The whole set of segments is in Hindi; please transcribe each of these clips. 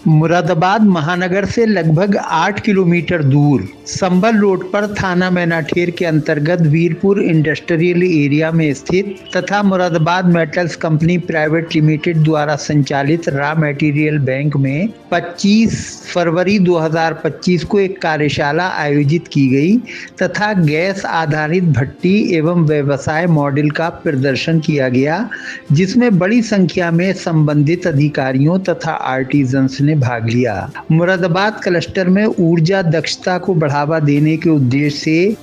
मुरादाबाद महानगर से लगभग 8 किलोमीटर दूर संभल रोड पर थाना मैनाठेर के अंतर्गत वीरपुर इंडस्ट्रियल एरिया में स्थित तथा Moradabad metals company private limited द्वारा संचालित रॉ मटेरियल बैंक में 25 फरवरी 2025 को एक कार्यशाला आयोजित की गई तथा गैस आधारित भट्टी एवं व्यवसाय मॉडल का प्रदर्शन किया गया, जिसमें बड़ी संख्या में संबंधित अधिकारियों तथा आर्टिजन्स ने भाग लिया। मुरादाबाद क्लस्टर में ऊर्जा दक्षता को बढ़ावा देने के उद्देश्य से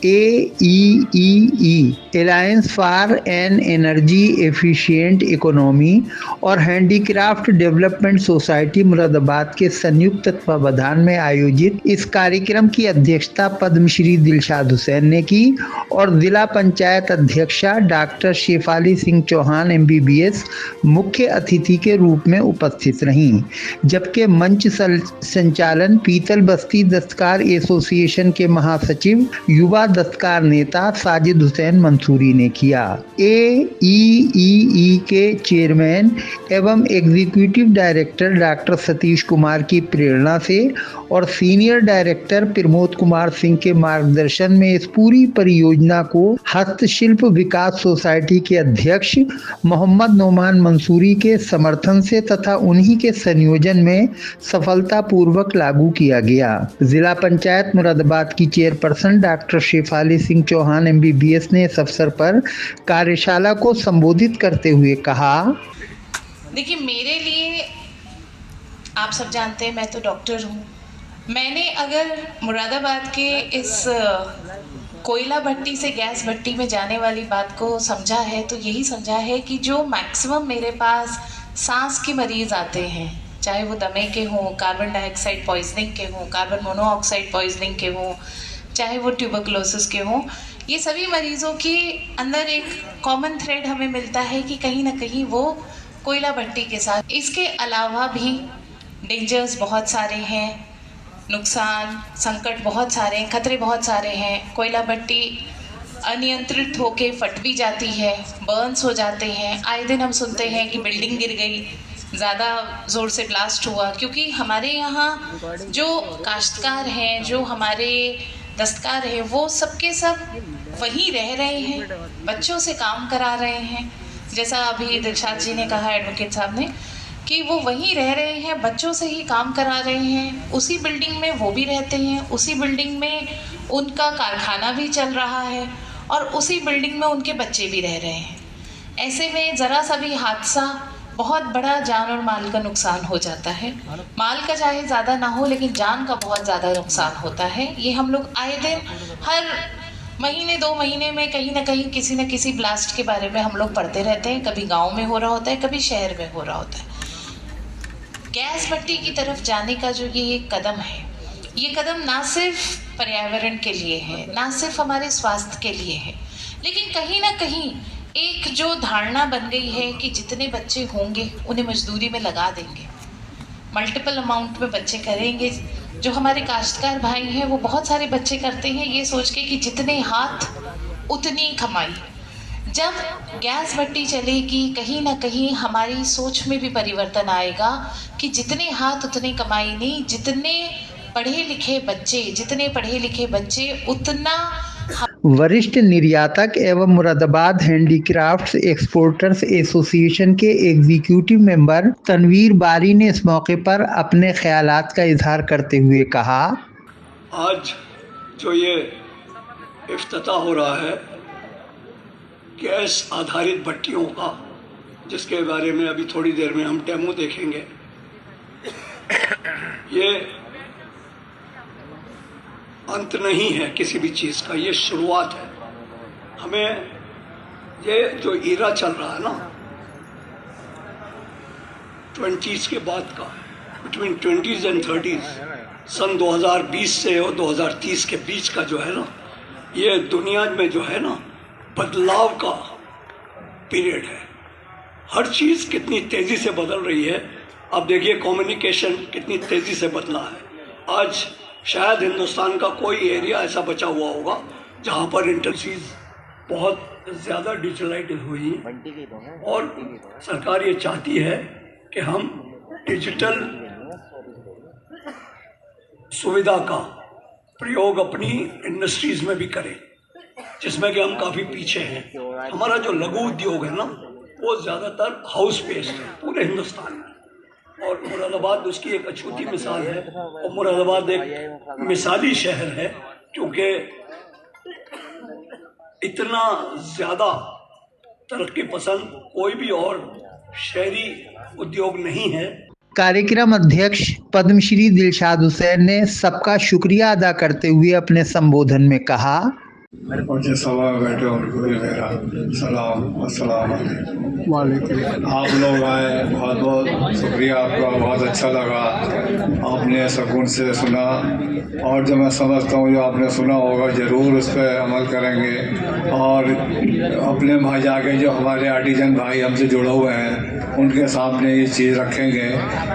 AEEE alliance for an energy efficient economy और हैंडीक्राफ्ट डेवलपमेंट सोसाइटी मुरादाबाद के संयुक्त तत्वावधान में आयोजित इस कार्यक्रम की अध्यक्षता पद्मश्री दिलशाद हुसैन ने की और जिला पंचायत अध्यक्षा डॉक्टर शेफाली सिंह चौहान MBBS मुख्य अतिथि के रूप में उपस्थित रहीं, जबकि मंच संचालन पीतल बस्ती दस्तकार एसोसिएशन के महासचिव युवा दस्तकार नेता साजिद हुसैन मंसूरी ने किया। AEEE के चेयरमैन एवं executive director doctor Satish Kumar की प्रेरणा से और सीनियर डायरेक्टर प्रमोद कुमार सिंह के मार्गदर्शन में इस पूरी परियोजना को हस्तशिल्प विकास सोसाइटी के अध्यक्ष मोहम्मद नोमान मंसूरी के समर्थन से तथा उन्हीं के संयोजन में सफलतापूर्वक लागू किया गया। जिला पंचायत मुरादाबाद की chairperson doctor Shefali Singh Chauhan MBBS ने इस अवसर पर कार्यशाला को संबोधित करते हुए कहा, देखिए, मेरे लिए आप सब जानते हैं मैं तो डॉक्टर हूँ। मैंने अगर मुरादाबाद के इस कोयला भट्टी से गैस भट्टी में जाने वाली बात को समझा है तो यही समझा है कि जो मैक्सिमम मेरे पास सांस के मरीज़ आते हैं, चाहे वो दमे के हों, कार्बन डाइऑक्साइड पॉइजनिंग के हों, कार्बन मोनोऑक्साइड पॉइजनिंग के हों, चाहे वो ट्यूबरकुलोसिस के हों, ये सभी मरीज़ों के अंदर एक कॉमन थ्रेड हमें मिलता है कि कहीं ना कहीं वो कोयला भट्टी के साथ। इसके अलावा भी डेंजर्स बहुत सारे हैं, नुकसान संकट बहुत सारे हैं, खतरे बहुत सारे हैं। कोयला भट्टी अनियंत्रित होके फट भी जाती है, बर्न्स हो जाते हैं। आए दिन हम सुनते हैं कि बिल्डिंग गिर गई, ज़्यादा ज़ोर से ब्लास्ट हुआ, क्योंकि हमारे यहाँ जो काश्तकार हैं, जो हमारे दस्तकार हैं, वो सबके सब वहीं रह रहे हैं, बच्चों से काम करा रहे हैं। जैसा अभी दिलशाद जी ने कहा, एडवोकेट साहब ने, कि वो वहीं रह रहे हैं, बच्चों से ही काम करा रहे हैं, उसी बिल्डिंग में वो भी रहते हैं, उसी बिल्डिंग में उनका कारखाना भी चल रहा है और उसी बिल्डिंग में उनके बच्चे भी रह रहे हैं। ऐसे में ज़रा सा भी हादसा बहुत बड़ा जान और माल का नुकसान हो जाता है। माल का चाहे ज़्यादा ना हो, लेकिन जान का बहुत ज़्यादा नुकसान होता है। ये हम लोग आए दिन हर महीने 2 महीने में कहीं ना कहीं किसी न किसी ब्लास्ट के बारे में हम लोग पढ़ते रहते हैं। कभी गाँव में हो रहा होता है, कभी शहर में हो रहा होता है। गैस भट्टी की तरफ जाने का जो ये कदम है, ये कदम ना सिर्फ पर्यावरण के लिए है, ना सिर्फ हमारे स्वास्थ्य के लिए है, लेकिन कहीं ना कहीं एक जो धारणा बन गई है कि जितने बच्चे होंगे उन्हें मजदूरी में लगा देंगे, मल्टीपल अमाउंट में बच्चे करेंगे। जो हमारे काश्तकार भाई हैं वो बहुत सारे बच्चे करते हैं ये सोच के कि जितने हाथ उतनी कमाई। जब गैस भट्टी चलेगी, कहीं ना कहीं हमारी सोच में भी परिवर्तन आएगा कि जितने हाथ उतने कमाई नहीं, जितने पढ़े लिखे बच्चे उतना। वरिष्ठ निर्यातक एवं मुरादाबाद हैंडीक्राफ्ट्स एक्सपोर्टर्स एसोसिएशन के एग्जीक्यूटिव मेंबर तनवीर बारी ने इस मौके पर अपने ख्यालात का इजहार करते हुए कहा, आज जो ये इफ्तिताह हो रहा है गैस आधारित भट्टियों का, जिसके बारे में अभी थोड़ी देर में हम डेमो देखेंगे, ये अंत नहीं है किसी भी चीज़ का, ये शुरुआत है। हमें ये जो ईरा चल रहा है ना 20s के बाद का, बिटवीन 20s एंड 30s, सन 2020 से और 2030 के बीच का जो है ना, ये दुनिया में जो है ना बदलाव का पीरियड है। हर चीज़ कितनी तेज़ी से बदल रही है। अब देखिए कम्युनिकेशन कितनी तेज़ी से बदला है। आज शायद हिंदुस्तान का कोई एरिया ऐसा बचा हुआ होगा जहाँ पर इंटरसीज बहुत ज़्यादा डिजिटलाइज हुई और सरकार ये चाहती है कि हम डिजिटल सुविधा का प्रयोग अपनी इंडस्ट्रीज में भी करें, जिसमें कि हम काफ़ी पीछे हैं। हमारा जो लघु उद्योग है ना, वो ज़्यादातर हाउस बेस्ड है पूरे हिंदुस्तान में, और मुरादाबाद उसकी एक अछूती मिसाल है। और मुरादाबाद एक मिसाली शहर है, क्योंकि इतना ज़्यादा तरक्की पसंद कोई भी और शहरी उद्योग नहीं है। कार्यक्रम अध्यक्ष पद्मश्री दिलशाद हुसैन ने सबका शुक्रिया अदा करते हुए अपने संबोधन में कहा, और जो सभा में बैठे उनको भी मेरा सलाम, अस्सलाम वालेकुम। आप लोग आए, बहुत बहुत शुक्रिया आपका, बहुत अच्छा लगा आपने सुकून से सुना। और जो मैं समझता हूँ जो आपने सुना होगा ज़रूर उस पर अमल करेंगे। और अपने भाई जाके जो हमारे आर्टिजन भाई हमसे जुड़े हुए हैं उनके सामने ये चीज़ रखेंगे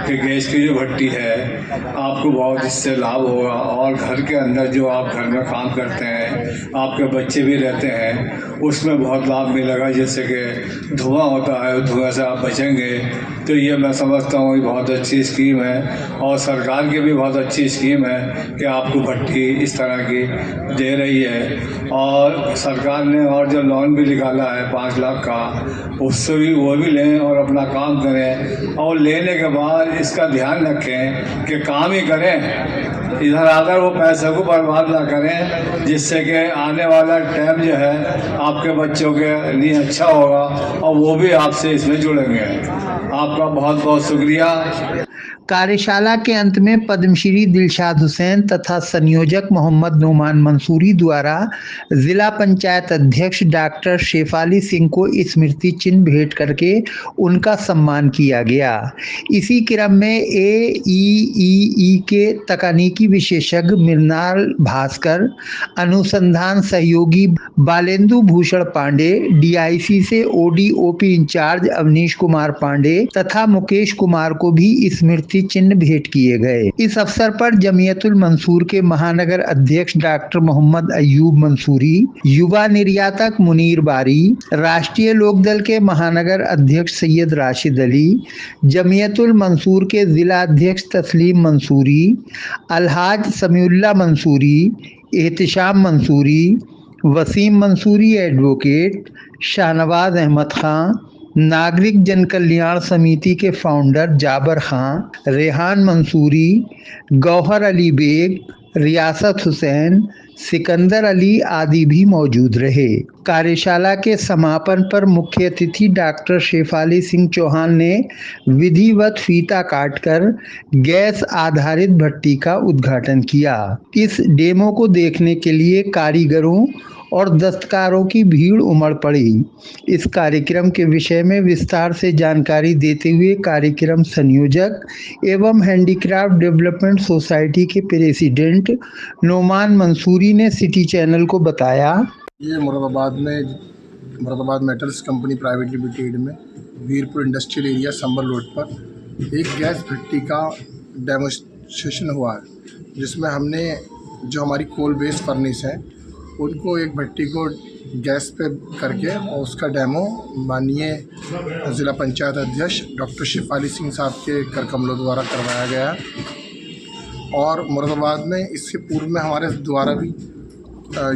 कि गैस की जो भट्टी है आपको बहुत इससे लाभ होगा। और घर के अंदर जो आप घर में काम करते हैं, आपके बच्चे भी रहते हैं, उसमें बहुत लाभ मिलेगा। जैसे कि धुआं होता है, धुएं से आप बचेंगे। तो ये मैं समझता हूँ ये बहुत अच्छी स्कीम है, और सरकार की भी बहुत अच्छी स्कीम है कि आपको भट्टी इस तरह की दे रही है। और सरकार ने और जो लोन भी निकाला है 5 लाख का, उससे भी वो भी लें और अपना काम करें। और लेने के बाद इसका ध्यान रखें कि काम ही करें, इधर आकर वो पैसे को बर्बाद ना करें, जिससे कि आने वाला टाइम जो है आपके बच्चों के लिए अच्छा होगा और वो भी आपसे इसमें जुड़ेंगे। आपका बहुत बहुत शुक्रिया। कार्यशाला के अंत में पद्मश्री दिलशाद हुसैन तथा संयोजक मोहम्मद नोमान मंसूरी द्वारा जिला पंचायत अध्यक्ष डॉक्टर शेफाली सिंह को स्मृति चिन्ह भेंट करके उनका सम्मान किया गया। इसी क्रम में AEEE के तकनीकी विशेषज्ञ मृणाल भास्कर, अनुसंधान सहयोगी बालेंदु भूषण पांडे, DIC से ODOP इंचार्ज अवनीश कुमार पांडे तथा मुकेश कुमार को भी स्मृति चिन्ह भेंट किए गए। इस अवसर पर जमीयतुल मंसूर के महानगर अध्यक्ष डॉक्टर मोहम्मद अयूब मंसूरी, युवा निर्यातक मुनीर बारी, राष्ट्रीय लोकदल के महानगर अध्यक्ष सैयद राशिद अली, जमीयतुल मंसूर के जिला अध्यक्ष तस्लीम मंसूरी, अलहाज समीउल्लाह मंसूरी, एहतिशाम मंसूरी, वसीम मंसूरी एडवोकेट, शाहनवाज अहमद खां, नागरिक जन कल्याण समिति के फाउंडर जाबर खां, रेहान मंसूरी, गौहर अली बेग, रियासत हुसैन, सिकंदर अली आदि भी मौजूद रहे। कार्यशाला के समापन पर मुख्य अतिथि डॉक्टर शेफाली सिंह चौहान ने विधिवत फीता काटकर गैस आधारित भट्टी का उद्घाटन किया। इस डेमो को देखने के लिए कारीगरों और दस्तकारों की भीड़ उमड़ पड़ी। इस कार्यक्रम के विषय में विस्तार से जानकारी देते हुए कार्यक्रम संयोजक एवं हैंडीक्राफ्ट डेवलपमेंट सोसाइटी के प्रेसिडेंट नोमान मंसूरी ने सिटी चैनल को बताया, ये Moradabad metals company private limited में वीरपुर इंडस्ट्रियल एरिया संबल रोड पर एक गैस भट्टी का डेमोस्ट्रेशन हुआ है, जिसमें हमने जो हमारी कोल बेस्ड फर्नेस है उनको एक भट्टी को गैस पे करके और उसका डेमो माननीय ज़िला पंचायत अध्यक्ष डॉक्टर शेफाली सिंह साहब के कर कमलों द्वारा करवाया गया। और मुरादाबाद में इससे पूर्व में हमारे द्वारा भी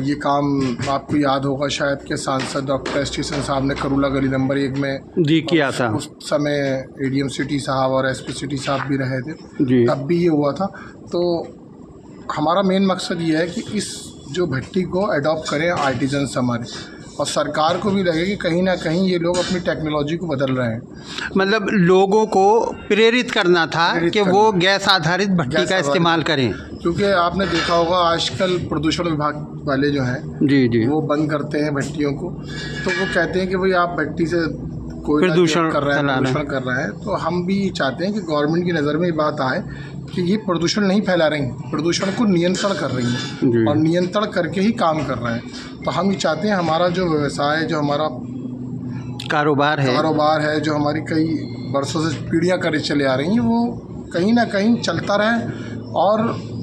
ये काम आपको याद होगा शायद कि सांसद डॉक्टर स्टेशन साहब ने करूला गली नंबर 1 में जी किया था। उस समय ADM सिटी साहब और SP सिटी साहब भी रहे थे जी। तब भी ये हुआ था। तो हमारा मेन मकसद ये है कि इस जो भट्टी को अडॉप्ट करें आर्टिजन्स हमारे, और सरकार को भी लगे कि कहीं ना कहीं ये लोग अपनी टेक्नोलॉजी को बदल रहे हैं। मतलब लोगों को प्रेरित करना था कि वो गैस आधारित भट्टी का इस्तेमाल करें, क्योंकि आपने देखा होगा आजकल प्रदूषण विभाग वाले जो हैं जी वो बंद करते हैं भट्टियों को, तो वो कहते हैं कि भाई आप भट्टी से कोई प्रदूषण कर रहे हैं। तो हम भी चाहते हैं कि गवर्नमेंट की नज़र में ये बात आए कि ये प्रदूषण नहीं फैला रही, प्रदूषण को नियंत्रण कर रही हैं और नियंत्रण करके ही काम कर रहे हैं। तो हम ये चाहते हैं हमारा जो व्यवसाय, जो हमारा कारोबार है, जो हमारी कई वर्षों से पीढ़ियाँ करे चले आ रही हैं, वो कहीं ना कहीं चलता रहे। और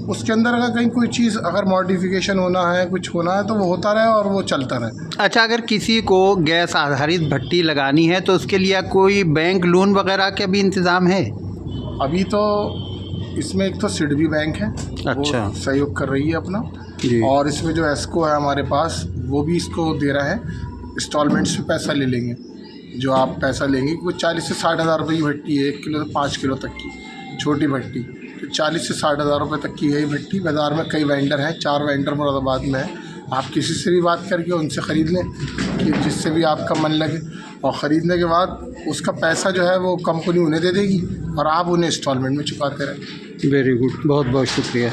उसके अंदर अगर कहीं कोई चीज़ अगर मॉडिफिकेशन होना है, कुछ होना है, तो वो होता रहे और वो चलता रहे। अच्छा, अगर किसी को गैस आधारित भट्टी लगानी है तो उसके लिए कोई बैंक लोन वगैरह का भी इंतज़ाम है? अभी तो इसमें एक तो सिडबी बैंक है, अच्छा। वो सहयोग कर रही है अपना, जी। और इसमें जो एस्को है हमारे पास वो भी इसको दे रहा है, इंस्टॉलमेंट्स में पैसा ले लेंगे। जो आप पैसा लेंगे वो 40 से 60 हज़ार रुपये की भट्टी है, 1 किलो से 5 किलो तक की छोटी भट्टी, तो 40 से 60 हज़ार रुपये तक की है ये भट्टी। बाज़ार में कई वेंडर हैं, 4 वेंडर मुरादाबाद में है, आप किसी से भी बात करके उनसे ख़रीद लें कि जिससे भी आपका मन लगे, और ख़रीदने के बाद उसका पैसा जो है वो कंपनी उन्हें दे देगी और आप उन्हें इंस्टॉलमेंट में चुकाते रहें। वेरी गुड, बहुत बहुत शुक्रिया।